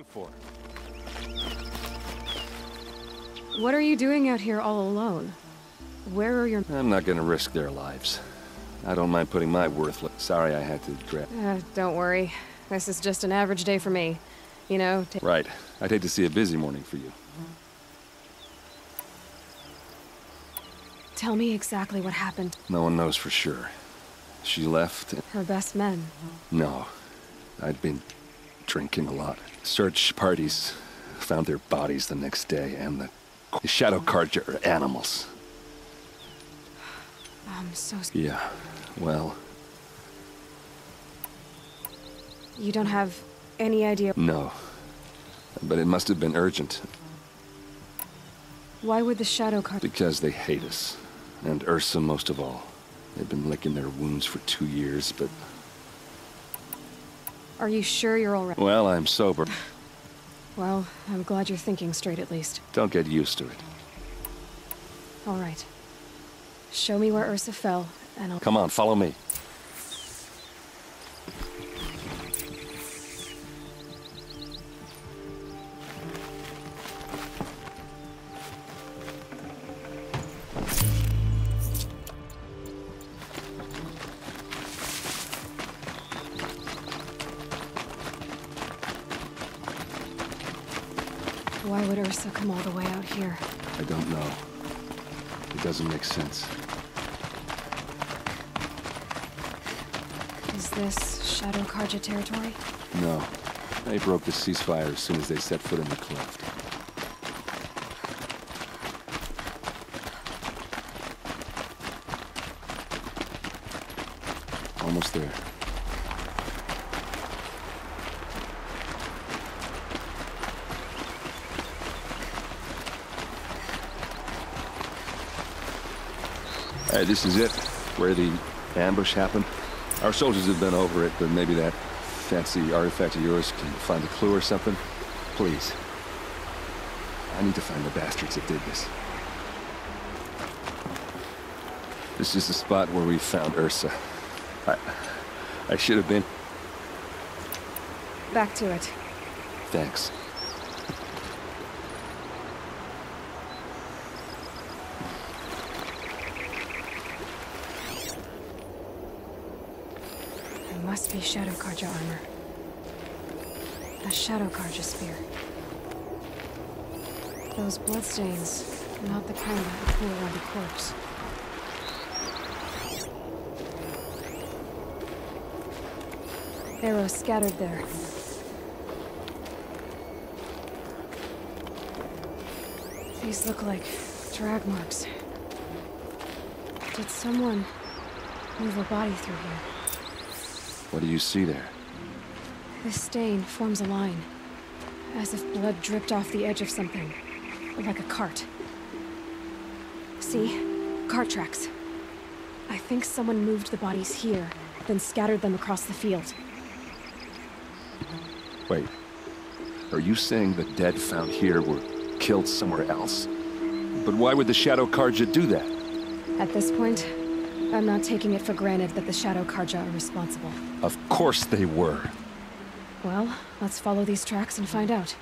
looking for? What are you doing out here all alone? Where are your... I'm not gonna risk their lives. I don't mind putting my worth... Sorry I had to grab... Don't worry. This is just an average day for me. You know... Right. I'd hate to see a busy morning for you. Tell me exactly what happened. No one knows for sure. She left... Her best men. No. I'd been drinking a lot. Search parties found their bodies the next day, and the shadow cards are animals. I'm so... Yeah, well... You don't have any idea... No. But it must have been urgent. Why would the shadow card... Because they hate us. And Ersa most of all. They've been licking their wounds for 2 years, but... Are you sure you're all right? Well, I'm sober. Well, I'm glad you're thinking straight at least. Don't get used to it. All right. Show me where Ersa fell, and I'll... Come on, follow me. Why would Ersa come all the way out here? I don't know. It doesn't make sense. Is this Shadow Karja territory? No. They broke the ceasefire as soon as they set foot in the cleft. Almost there. This is it, where the ambush happened. Our soldiers have been over it, but maybe that fancy artifact of yours can find a clue or something. Please. I need to find the bastards that did this. This is the spot where we found Ersa. I should have been... Back to it. Thanks. Must be Shadow Karja armor. A Shadow Karja spear. Those bloodstains, not the kind that would pool around a corpse. Arrows scattered there. These look like drag marks. Did someone move a body through here? What do you see there? This stain forms a line, as if blood dripped off the edge of something, like a cart. See? Cart tracks. I think someone moved the bodies here, then scattered them across the field. Wait. Are you saying the dead found here were killed somewhere else? But why would the Shadow Karja do that? At this point, I'm not taking it for granted that the Shadow Karja are responsible. Of course they were. Well, let's follow these tracks and find out.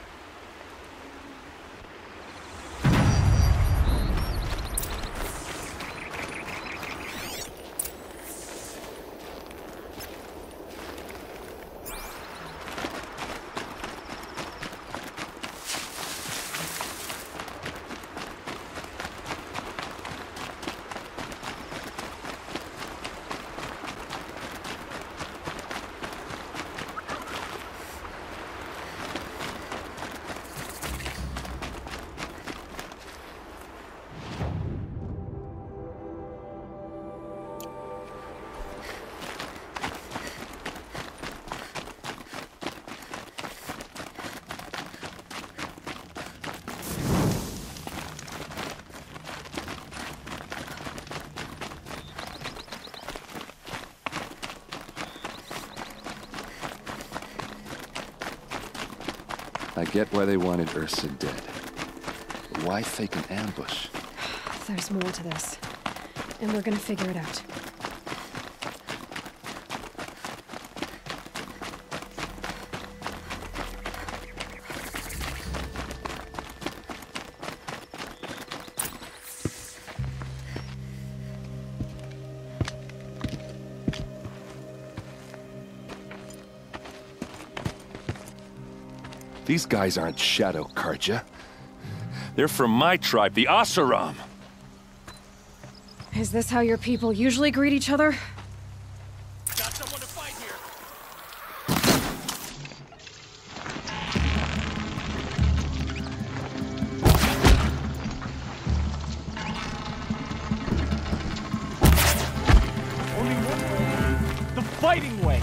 I get why they wanted Ersa dead. But why fake an ambush? There's more to this, and we're gonna figure it out. These guys aren't Shadow Karja. They're from my tribe, the Oseram. Is this how your people usually greet each other? Got someone to fight here. Only one way. The fighting way.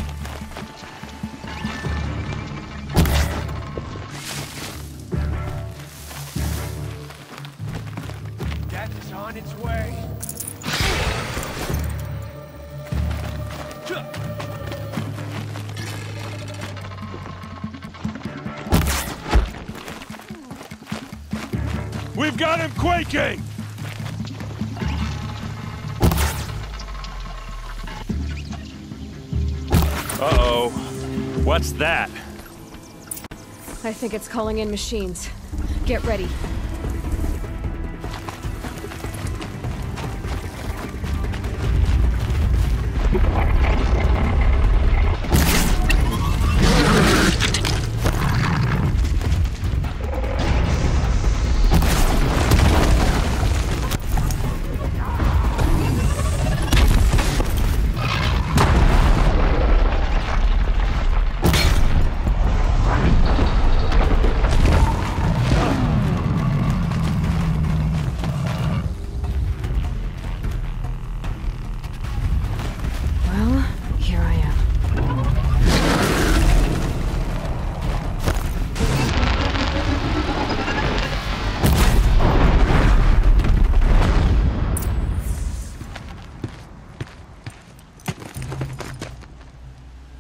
Death is on its way. We've got him quaking! Uh-oh. What's that? I think it's calling in machines. Get ready.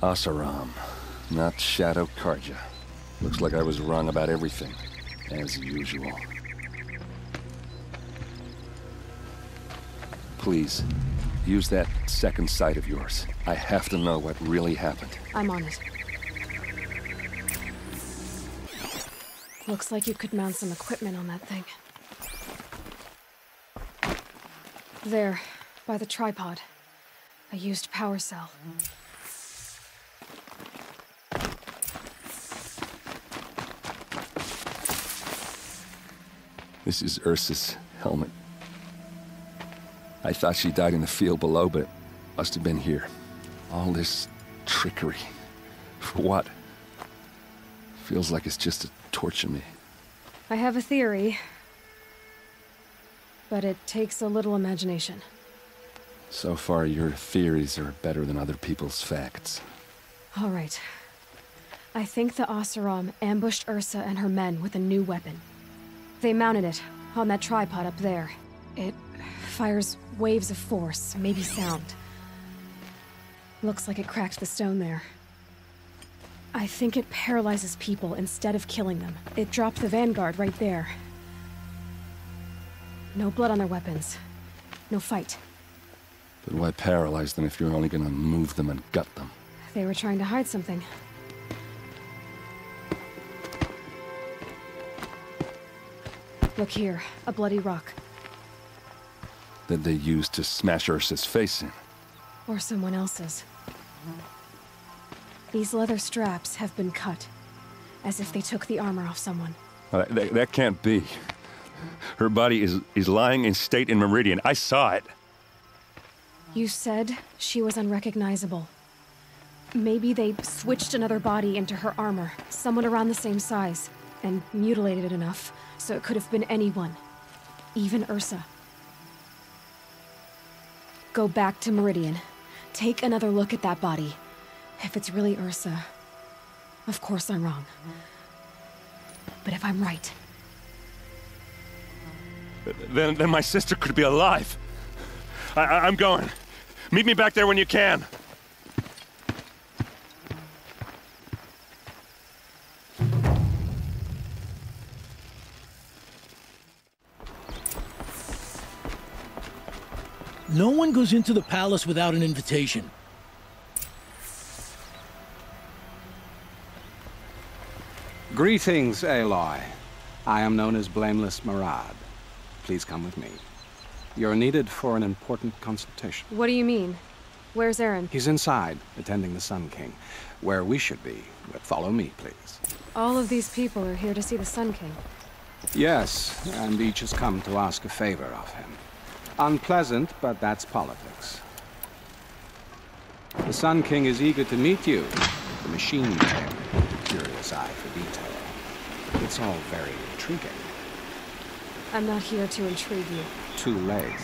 Oseram, not Shadow Karja. Looks like I was wrong about everything, as usual. Please, use that second sight of yours. I have to know what really happened. I'm on it. Looks like you could mount some equipment on that thing. There, by the tripod. A used power cell. This is Ersa's helmet. I thought she died in the field below, but it must have been here. All this trickery. For what? Feels like it's just to torture me. I have a theory, but it takes a little imagination. So far, your theories are better than other people's facts. All right. I think the Oseram ambushed Ersa and her men with a new weapon. They mounted it on that tripod up there. It fires waves of force, maybe sound. Looks like it cracked the stone there. I think it paralyzes people instead of killing them. It dropped the vanguard right there. No blood on their weapons. No fight. But why paralyze them if you're only gonna move them and gut them? They were trying to hide something. Look here, a bloody rock. That they used to smash Ursa's face in. Or someone else's. These leather straps have been cut, as if they took the armor off someone. That can't be. Her body is lying in state in Meridian. I saw it. You said she was unrecognizable. Maybe they switched another body into her armor, someone around the same size, and mutilated it enough so it could have been anyone, even Ersa. Go back to Meridian. Take another look at that body. If it's really Ersa, of course I'm wrong. But if I'm right... Then my sister could be alive. I'm going. Meet me back there when you can. No one goes into the palace without an invitation. Greetings, Aloy. I am known as Blameless Marad. Please come with me. You're needed for an important consultation. What do you mean? Where's Aaron? He's inside, attending the Sun King. Where we should be, but follow me, please. All of these people are here to see the Sun King. Yes, and each has come to ask a favor of him. Unpleasant, but that's politics. The Sun King is eager to meet you, the machine tech, with a curious eye for detail. It's all very intriguing. I'm not here to intrigue you. Too late.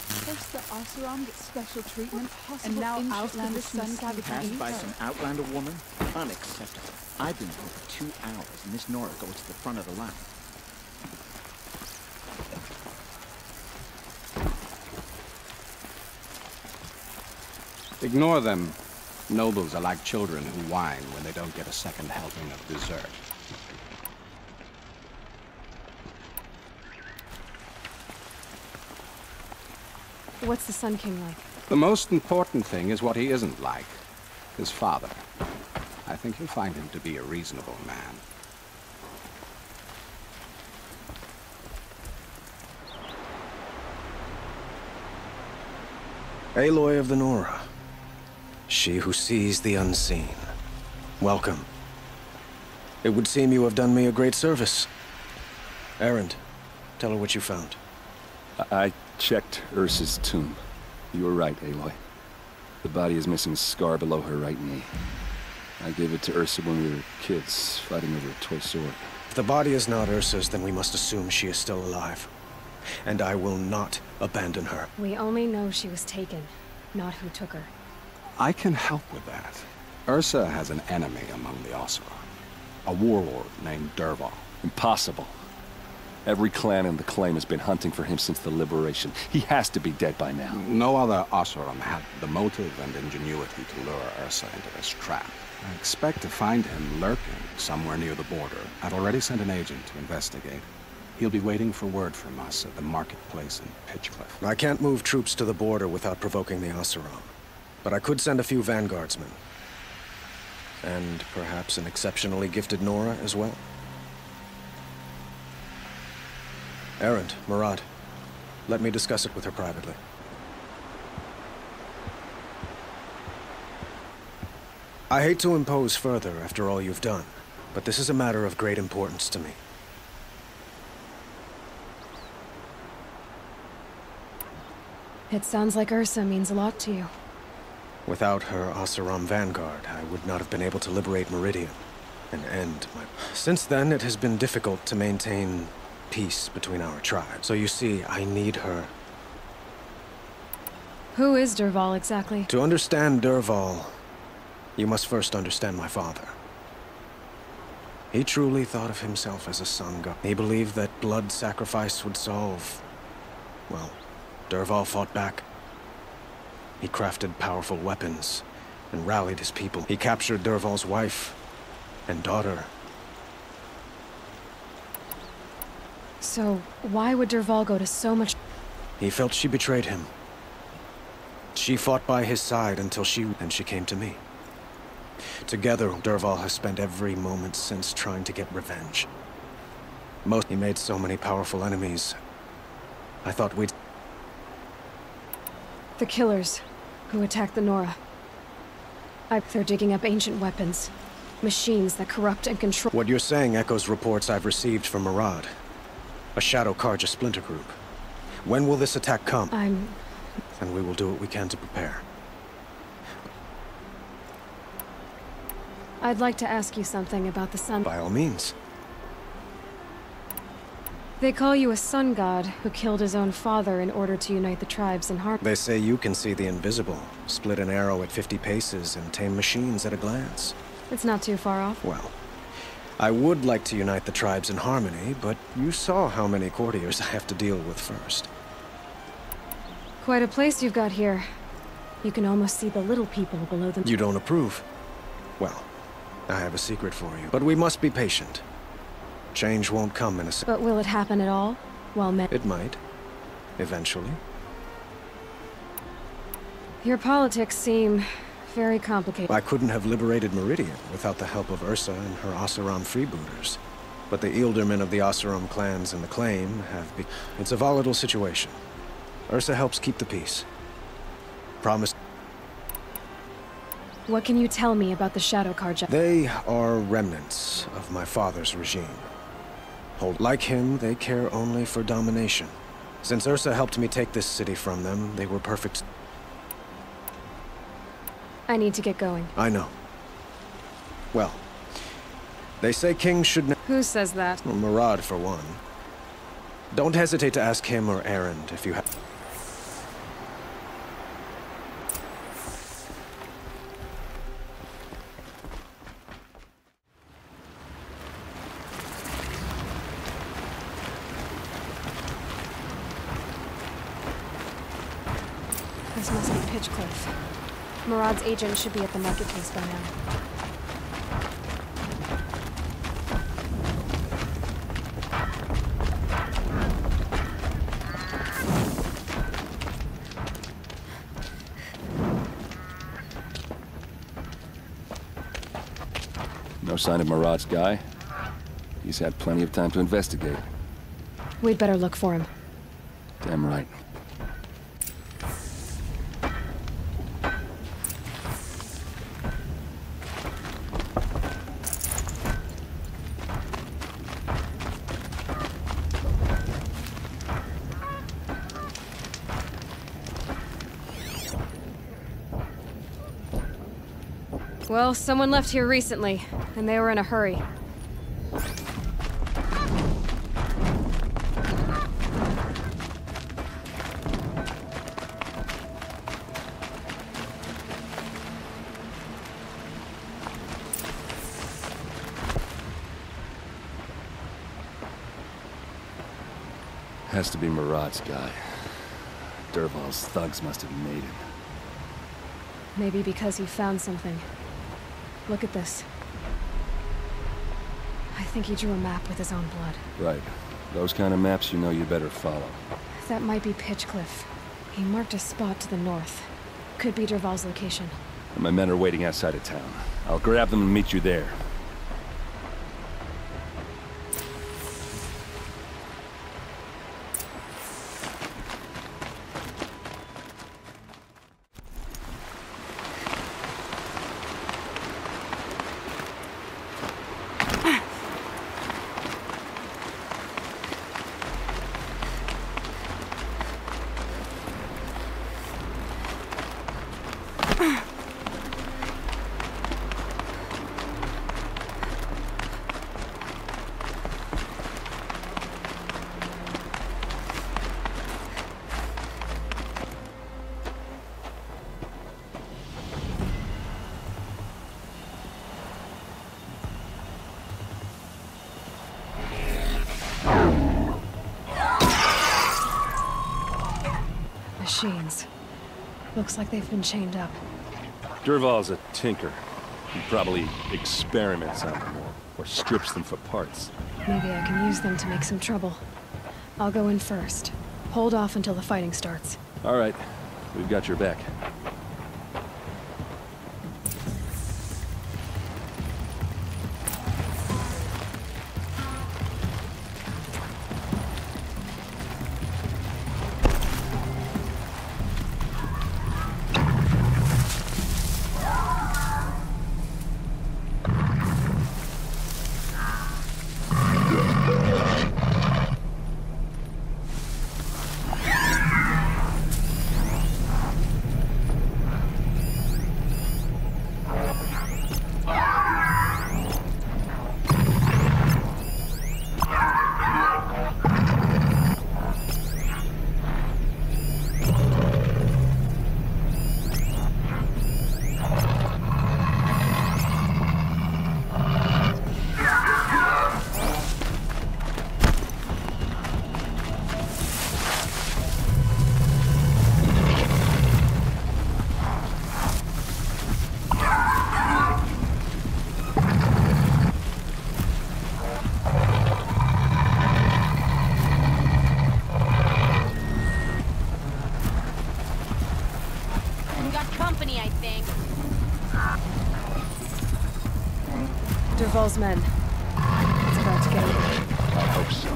First, the Oseram gets special treatment, and now outlander Sun Passed by some outlander woman? Unacceptable. I've been here for 2 hours, and Miss Nora goes to the front of the line. Ignore them. Nobles are like children who whine when they don't get a second helping of dessert. What's the Sun King like? The most important thing is what he isn't like. His father. I think you'll find him to be a reasonable man. Aloy of the Nora. She who sees the unseen. Welcome. It would seem you have done me a great service. Erend, tell her what you found. I checked Ersa's tomb. You were right, Aloy. The body is missing a scar below her right knee. I gave it to Ersa when we were kids, fighting over a toy sword. If the body is not Ersa's, then we must assume she is still alive. And I will not abandon her. We only know she was taken, not who took her. I can help with that. Ersa has an enemy among the Oseram. A warlord named Dervahl. Impossible. Every clan in the claim has been hunting for him since the liberation. He has to be dead by now. No other Oseram had the motive and ingenuity to lure Ersa into this trap. I expect to find him lurking somewhere near the border. I've already sent an agent to investigate. He'll be waiting for word from us at the marketplace in Pitchcliff. I can't move troops to the border without provoking the Oseram. But I could send a few vanguardsmen. And perhaps an exceptionally gifted Nora as well. Erend, Murad, let me discuss it with her privately. I hate to impose further after all you've done, but this is a matter of great importance to me. It sounds like Ersa means a lot to you. Without her Oseram vanguard, I would not have been able to liberate Meridian and end my... Since then, it has been difficult to maintain peace between our tribes. So you see, I need her. Who is Dervahl exactly? To understand Dervahl, you must first understand my father. He truly thought of himself as a sun god. He believed that blood sacrifice would solve... Well, Dervahl fought back. He crafted powerful weapons and rallied his people. He captured Dervahl's wife and daughter. So, why would Dervahl go to so much... He felt she betrayed him. She fought by his side until she came to me. Together, Dervahl has spent every moment since trying to get revenge. He made so many powerful enemies. I thought we'd... The killers who attacked the Nora. They're digging up ancient weapons. Machines that corrupt and control... What you're saying echoes reports I've received from Murad. A Shadow Karja splinter group. When will this attack come? And we will do what we can to prepare. I'd like to ask you something about the sun. By all means. They call you a sun god who killed his own father in order to unite the tribes in harmony. They say you can see the invisible, split an arrow at 50 paces, and tame machines at a glance. It's not too far off. Well, I would like to unite the tribes in harmony, but you saw how many courtiers I have to deal with first. Quite a place you've got here. You can almost see the little people below them. You don't approve? Well, I have a secret for you. But we must be patient. Change won't come in a second. But will it happen at all? While men... It might. Eventually. Your politics seem very complicated. I couldn't have liberated Meridian without the help of Ersa and her Oseram freebooters. But the Ealdormen of the Oseram clans and the claim have be... It's a volatile situation. Ersa helps keep the peace. Promise... What can you tell me about the Shadow Carja? They are remnants of my father's regime. Like him, they care only for domination. Since Ersa helped me take this city from them, they were perfect. I need to get going. I know. Well, they say kings should Who says that? Well, Murad, for one. Don't hesitate to ask him or Erend if you have... This must be Pitchcliff. Murad's agent should be at the marketplace by now. No sign of Murad's guy. He's had plenty of time to investigate. We'd better look for him. Damn right. Well, someone left here recently, and they were in a hurry. Has to be Murad's guy. Dervahl's thugs must have made him. Maybe because he found something. Look at this. I think he drew a map with his own blood. Right. Those kind of maps you know you better follow. That might be Pitchcliff. He marked a spot to the north. Could be Dervahl's location. And my men are waiting outside of town. I'll grab them and meet you there. Machines. Looks like they've been chained up. Dervahl's a tinker. He probably experiments on them or strips them for parts. Maybe I can use them to make some trouble. I'll go in first. Hold off until the fighting starts. All right. We've got your back. Dervahl's men. It's about to get over. I hope so.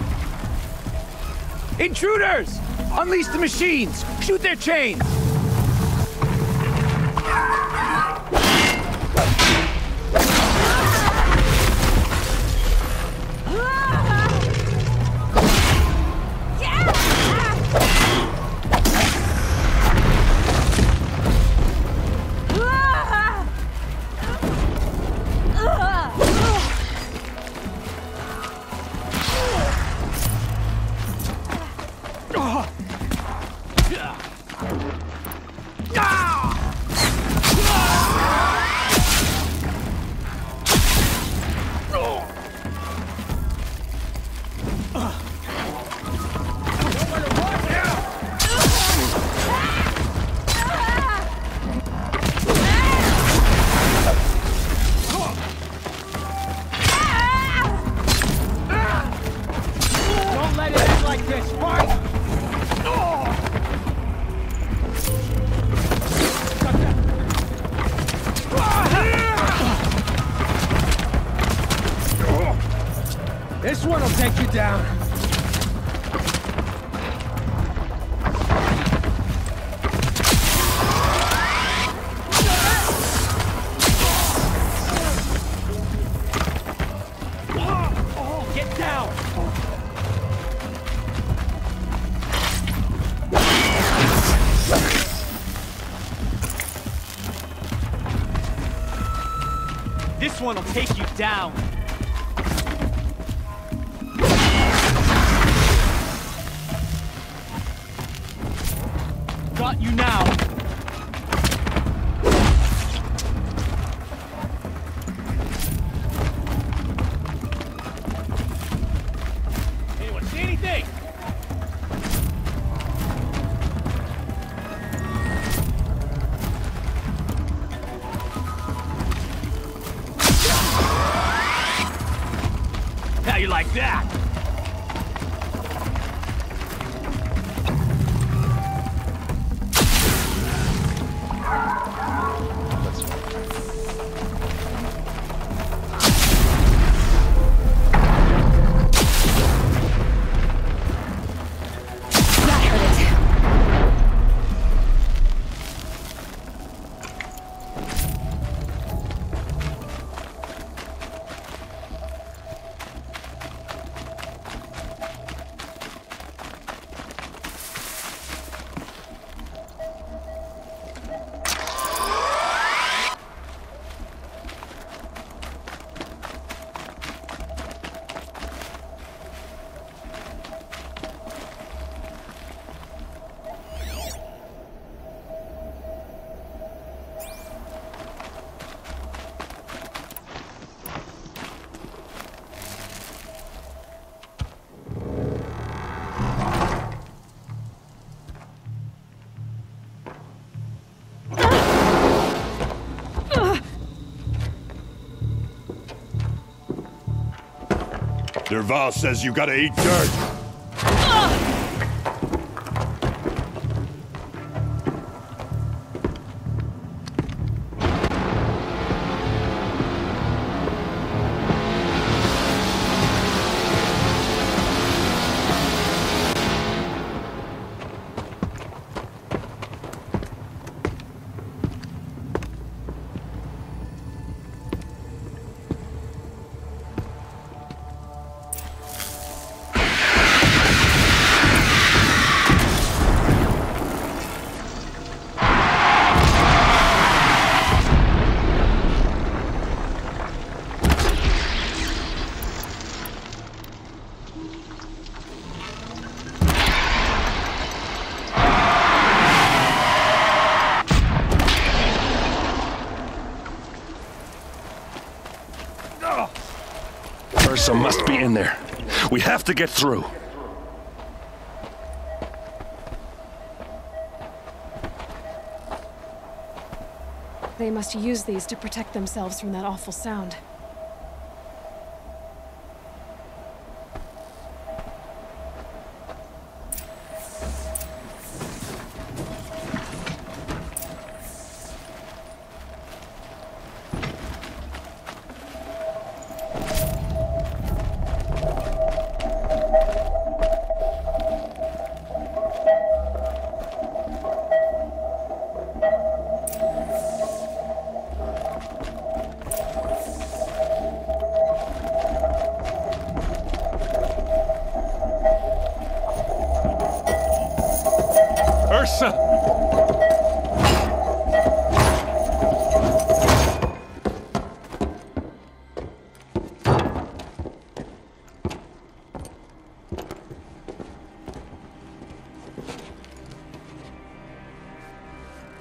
Intruders! Unleash the machines! Shoot their chains! This one will take you down. Get down! This one will take you down. Got you now. Anyone see anything? How you like that? Derval says you gotta eat dirt. Ersa must be in there. We have to get through. They must use these to protect themselves from that awful sound. Ersa!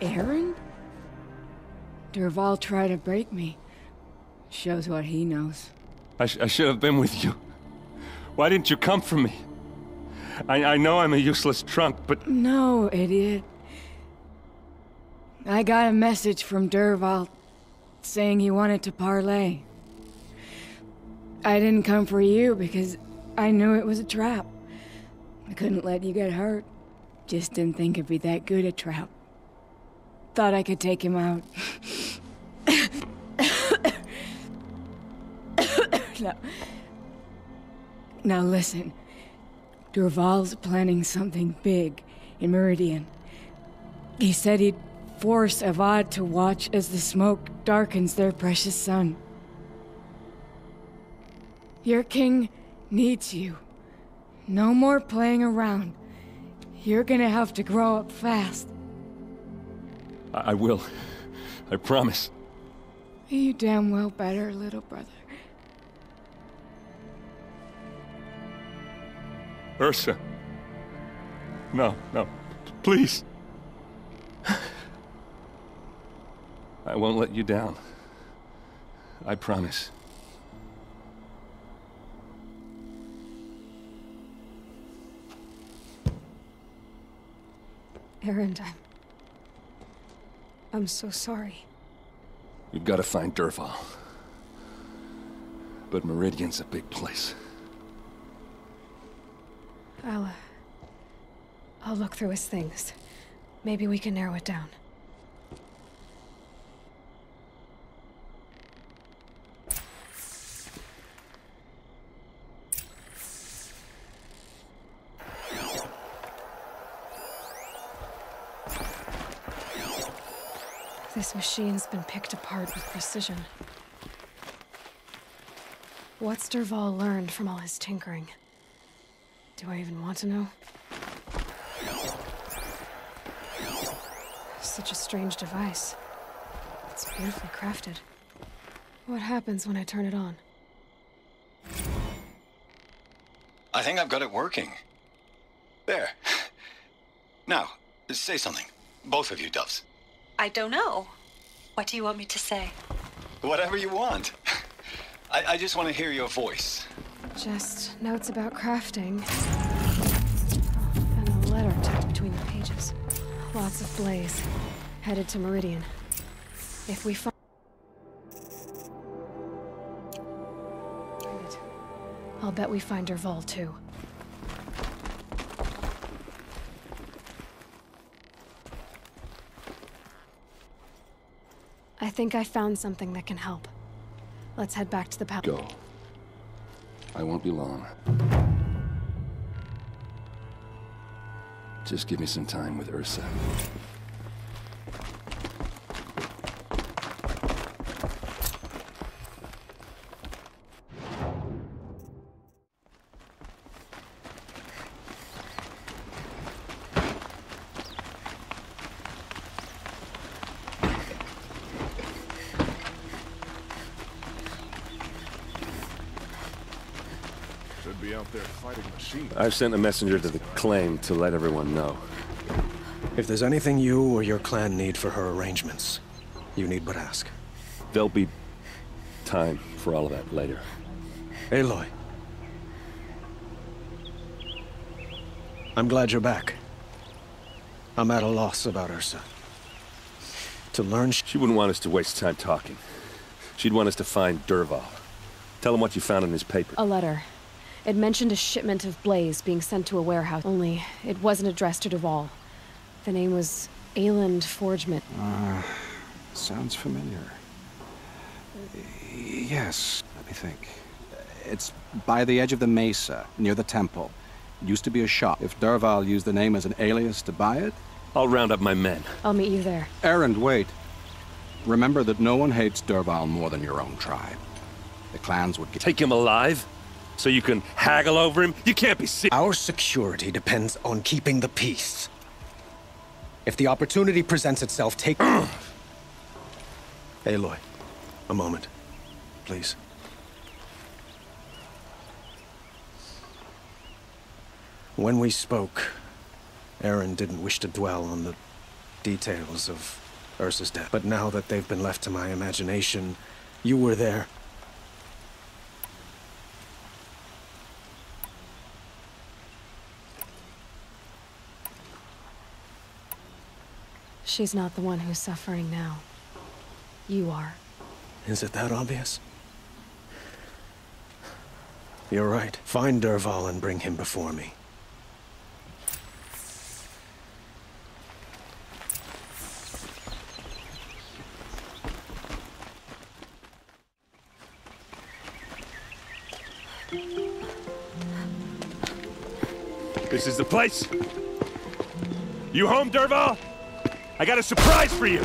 Aaron? Derval tried to break me. Shows what he knows. I should have been with you. Why didn't you come for me? I know I'm a useless trunk, but... No, idiot. I got a message from Derval saying he wanted to parlay. I didn't come for you because I knew it was a trap. I couldn't let you get hurt. Just didn't think it'd be that good a trap. Thought I could take him out. No. Now listen. Durval's planning something big in Meridian. He said he'd force Avad to watch as the smoke darkens their precious sun. Your king needs you. No more playing around. You're gonna have to grow up fast. I will. I promise. You damn well better, little brother. Ersa. No, no. Please. I won't let you down. I promise. Erend, I'm so sorry. You've got to find Dervahl. But Meridian's a big place. I'll look through his things. Maybe we can narrow it down. This machine's been picked apart with precision. What's Dervahl learned from all his tinkering? Do I even want to know? Such a strange device. It's beautifully crafted. What happens when I turn it on? I think I've got it working. There. Now, say something. Both of you, doves. I don't know. What do you want me to say? Whatever you want. I just want to hear your voice. Just notes about crafting. Oh, and a letter tucked between the pages. Lots of blaze. Headed to Meridian. If we find... I'll bet we find Dervahl too. I think I found something that can help. Let's head back to the palace. Go. I won't be long. Just give me some time with Ersa. Be out there fighting machines. I've sent a messenger to the claim to let everyone know. If there's anything you or your clan need for her arrangements, you need but ask. There'll be time for all of that later. Aloy. I'm glad you're back. I'm at a loss about Ersa. To learn she wouldn't want us to waste time talking. She'd want us to find Dervahl. Tell him what you found in his paper. A letter. It mentioned a shipment of blaze being sent to a warehouse, only it wasn't addressed to Dervahl. The name was Ayland Forgeman. Sounds familiar. Yes, let me think. It's by the edge of the mesa, near the temple. It used to be a shop. If Dervahl used the name as an alias to buy it... I'll round up my men. I'll meet you there. Erend, wait. Remember that no one hates Dervahl more than your own tribe. The clans would take him alive? So you can haggle over him? You can't be serious. Our security depends on keeping the peace. If the opportunity presents itself, take... Aloy, a moment, please. When we spoke, Erend didn't wish to dwell on the details of Ersa's death. But now that they've been left to my imagination, you were there. She's not the one who's suffering now. You are. Is it that obvious? You're right. Find Dervahl and bring him before me. This is the place. You home, Dervahl? I got a surprise for you.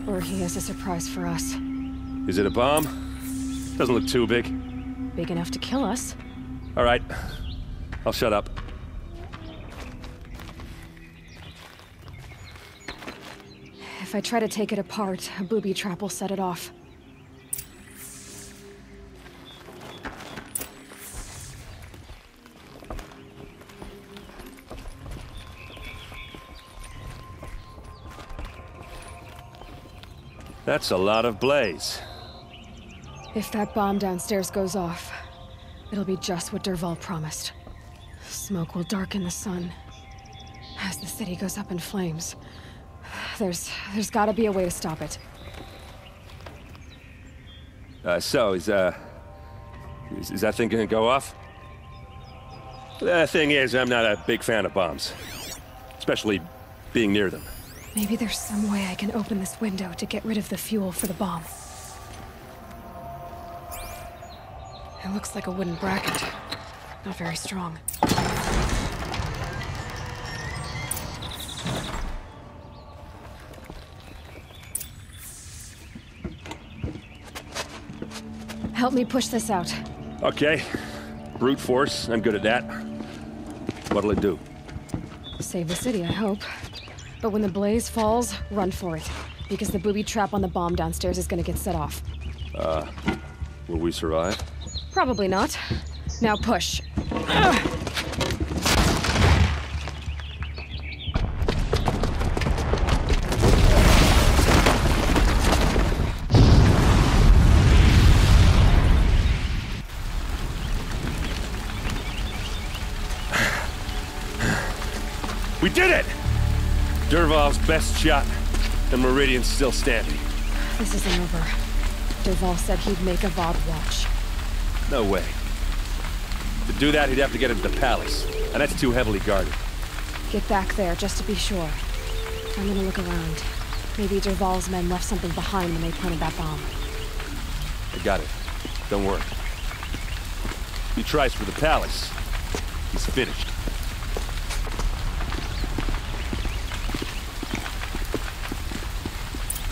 Or he has a surprise for us. Is it a bomb? Doesn't look too big. Big enough to kill us. All right. I'll shut up. If I try to take it apart, a booby trap will set it off. That's a lot of blaze. If that bomb downstairs goes off, it'll be just what Dervahl promised. Smoke will darken the sun as the city goes up in flames. There's gotta be a way to stop it. So, is that thing gonna go off? The thing is, I'm not a big fan of bombs. Especially being near them. Maybe there's some way I can open this window to get rid of the fuel for the bomb. It looks like a wooden bracket. Not very strong. Help me push this out. Okay. Brute force, I'm good at that. What'll it do? Save the city, I hope. But when the blaze falls, run for it. Because the booby trap on the bomb downstairs is gonna get set off. Will we survive? Probably not. Now push. We did it! Dervahl's best shot, and Meridian's still standing. This isn't over. Dervahl said he'd make Avad watch. No way. To do that, he'd have to get into the palace, and that's too heavily guarded. Get back there, just to be sure. I'm gonna look around. Maybe Dervahl's men left something behind when they planted that bomb. I got it. Don't worry. He tries for the palace. He's finished.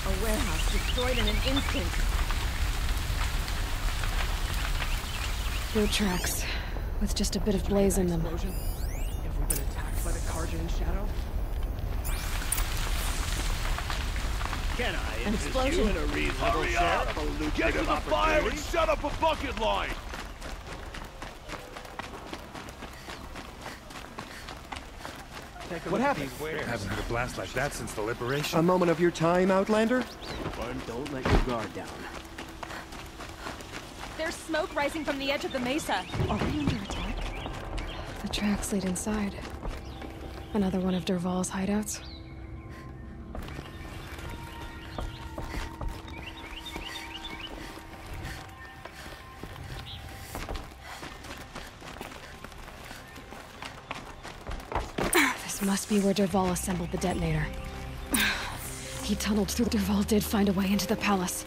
A warehouse destroyed in an instant. Boot tracks, with just a bit of blaze in them. Have we been attacked by the Carjan shadow? Can I An interest explosion. you in a reasonable share of a lucrative Get to the fire opportunity? and set up a bucket line! What happened? Haven't had a blast like that since the liberation. A moment of your time, Outlander? Don't let your guard down. There's smoke rising from the edge of the mesa. Are we under attack? The tracks lead inside. Another one of Dervahl's hideouts. This must be where Dervahl assembled the detonator. He tunneled through. Dervahl did find a way into the palace.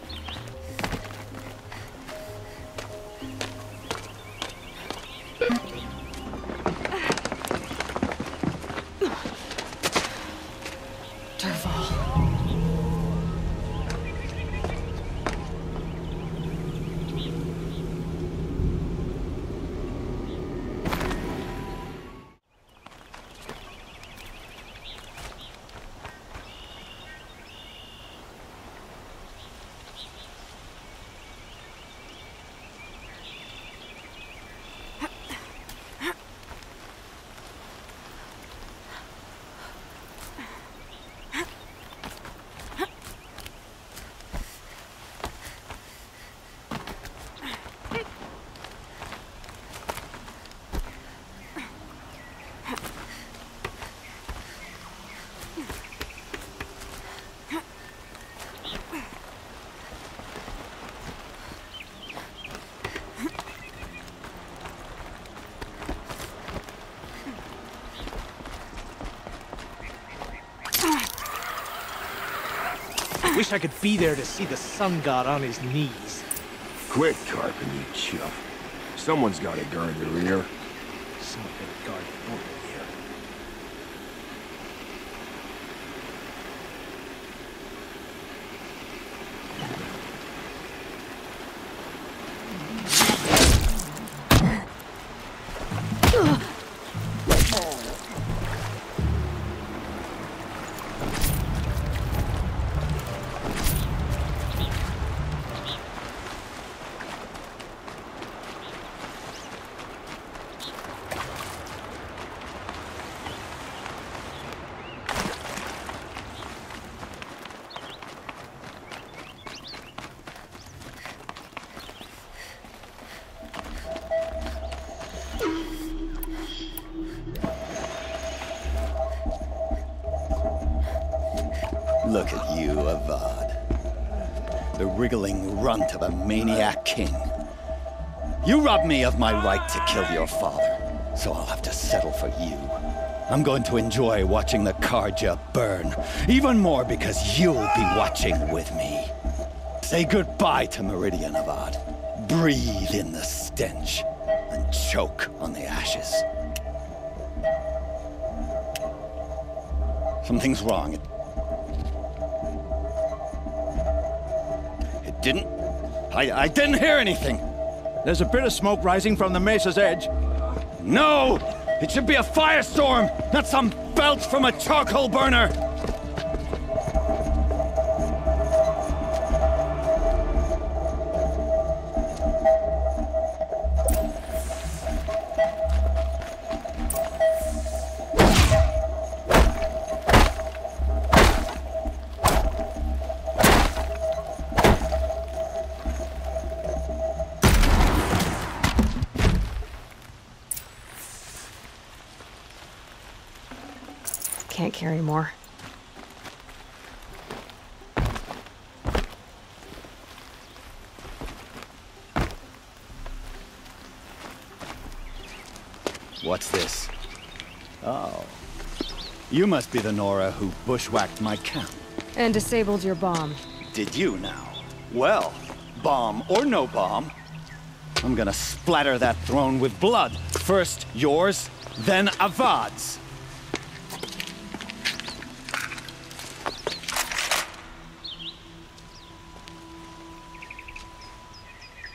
Wish I could be there to see the sun god on his knees. Quit carping, you chuff. Someone's gotta guard the rear. Someone better guard the front here. Look at you, Avad. The wriggling runt of a maniac king. You robbed me of my right to kill your father, so I'll have to settle for you. I'm going to enjoy watching the Karja burn, even more because you'll be watching with me. Say goodbye to Meridian, Avad. Breathe in the stench, and choke on the ashes. Something's wrong. I didn't hear anything. There's a bit of smoke rising from the mesa's edge. No! It should be a firestorm, not some belch from a charcoal burner! Can't carry more. What's this? Oh. You must be the Nora who bushwhacked my camp. And disabled your bomb. Did you now? Well, bomb or no bomb, I'm gonna splatter that throne with blood. First yours, then Avad's.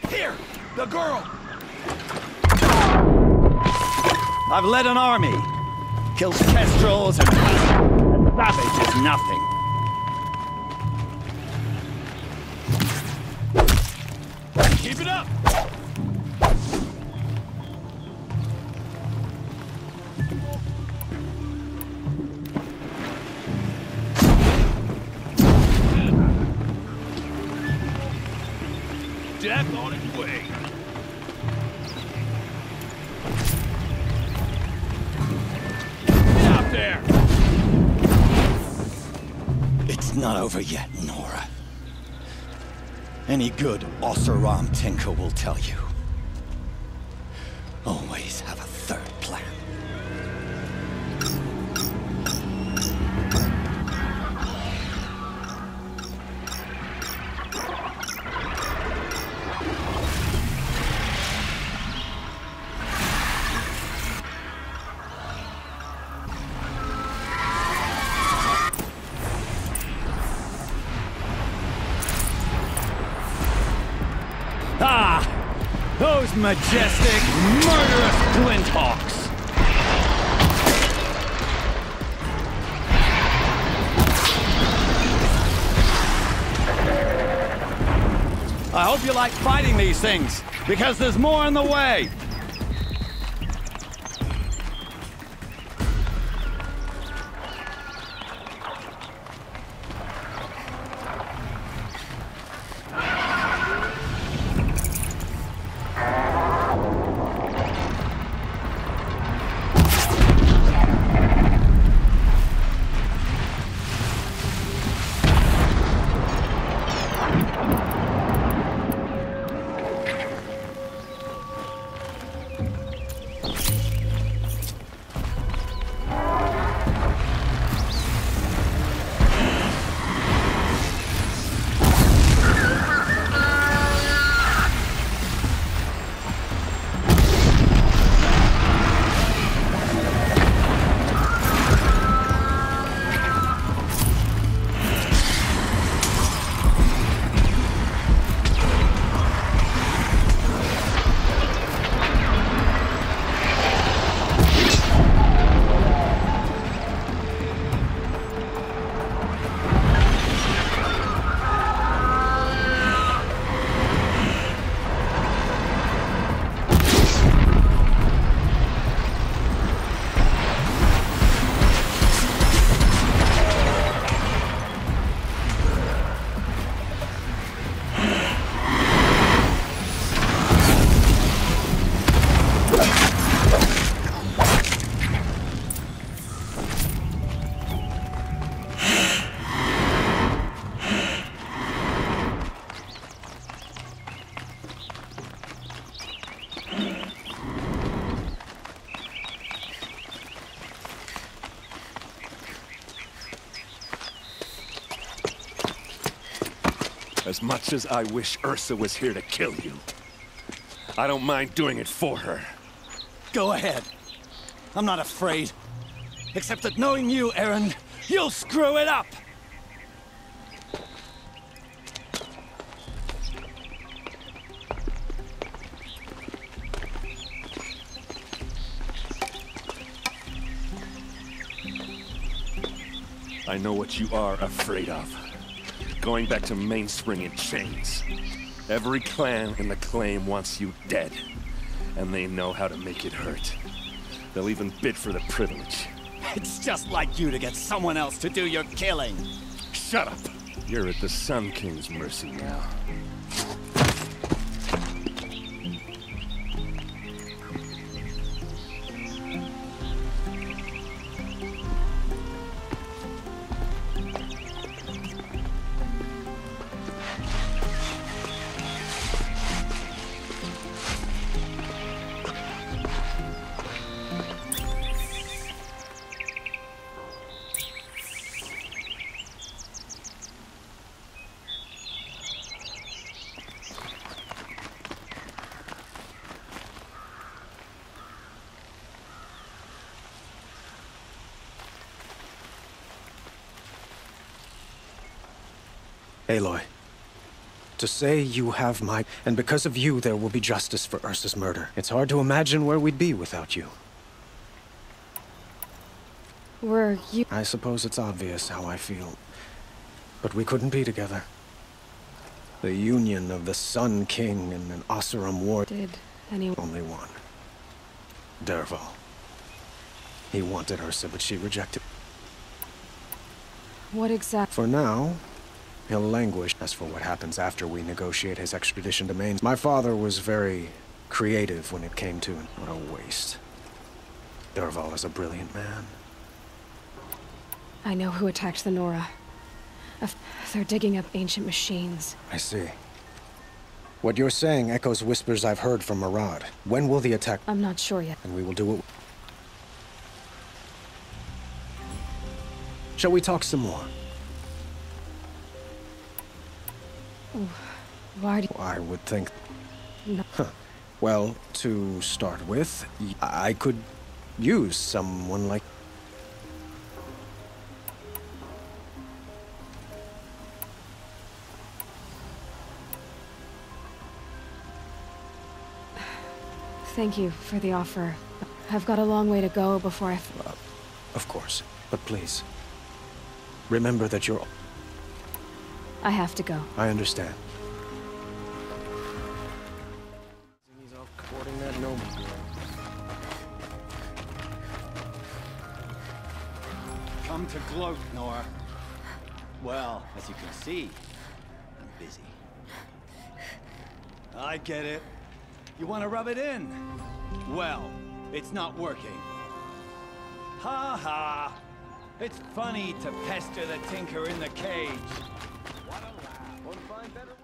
Here! The girl! I've led an army. Kills kestrels and a savage is nothing. Keep it up! Death on its way. Get out there! It's not over yet, Nora. Any good Oseram tinker will tell you. Always have a third plan. Ah! Those majestic, murderous glinthawks! I hope you like fighting these things, because there's more in the way! As much as I wish Ersa was here to kill you, I don't mind doing it for her. Go ahead. I'm not afraid. Except that knowing you, Aaron, you'll screw it up! I know what you are afraid of. Going back to Mainspring in chains. Every clan in the claim wants you dead. And they know how to make it hurt. They'll even bid for the privilege. It's just like you to get someone else to do your killing. Shut up! You're at the Sun King's mercy now. Aloy, to say you have my... And because of you, there will be justice for Ersa's murder. It's hard to imagine where we'd be without you. Were you... I suppose it's obvious how I feel. But we couldn't be together. The union of the Sun King and an Oseram war... Did anyone... Only one. Dervahl. He wanted Ersa, but she rejected. What exactly... For now... He'll languish. As for what happens after we negotiate his extradition to Maine, my father was very creative when it came to it. What a waste. Dervahl is a brilliant man. I know who attacked the Nora. They're digging up ancient machines. I see. What you're saying echoes whispers I've heard from Murad. When will the attack... I'm not sure yet. And we will do it... Shall we talk some more? Why do you... I would think... No. Huh. Well, to start with, I could use someone like... Thank you for the offer. I've got a long way to go before I... Of course. But please, remember that you're... I have to go. I understand. Come to gloat, Nora. Well, as you can see, I'm busy. I get it. You want to rub it in? Well, it's not working. Ha ha! It's funny to pester the tinker in the cage. What a laugh. Won't find better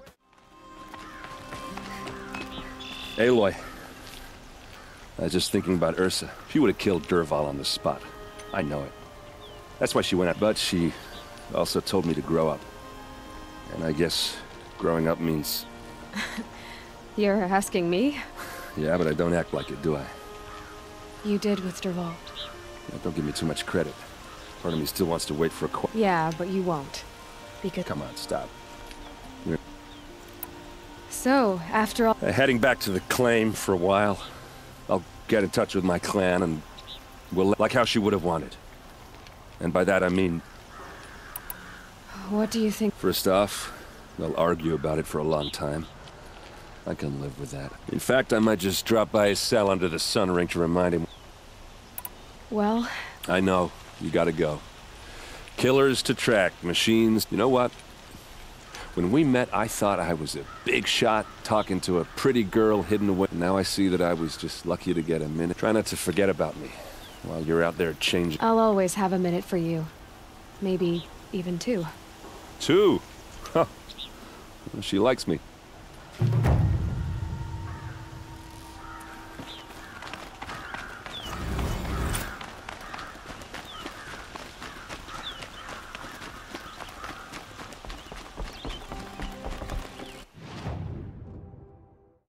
way. Aloy. I was just thinking about Ersa. She would have killed Dervahl on the spot. I know it. That's why she went out. But she also told me to grow up. And I guess growing up means... You're asking me? Yeah, but I don't act like it, do I? You did with Dervahl. Yeah, don't give me too much credit. Part of me still wants to wait for a Yeah, but you won't. Because... Come on, stop. So, after all... Heading back to the claim for a while. I'll get in touch with my clan and we'll... Like how she would have wanted. And by that I mean... What do you think? First off, they'll argue about it for a long time. I can live with that. In fact, I might just drop by his cell under the sun ring to remind him. Well... I know. You gotta go. Killers to track, machines... You know what? When we met, I thought I was a big shot talking to a pretty girl hidden away. Now I see that I was just lucky to get a minute. Try not to forget about me while you're out there changing. I'll always have a minute for you. Maybe even two. Two? Huh. She likes me.